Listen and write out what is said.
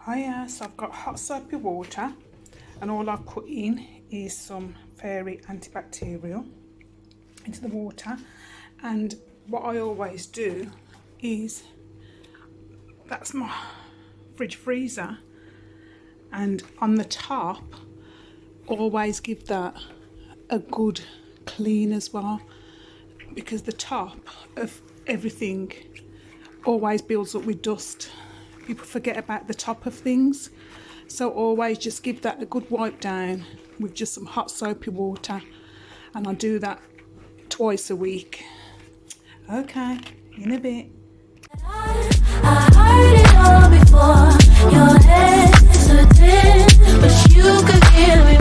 Hiya, so I've got hot soapy water and all I've put in is some fairy antibacterial into the water. And what I always do is, that's my fridge freezer, and on the top always give that a good clean as well, because the top of everything always builds up with dust. People forget about the top of things, so always just give that a good wipe down with just some hot soapy water, and I do that twice a week. Okay, in a bit. I heard it all before. Your hesitant, but you could give me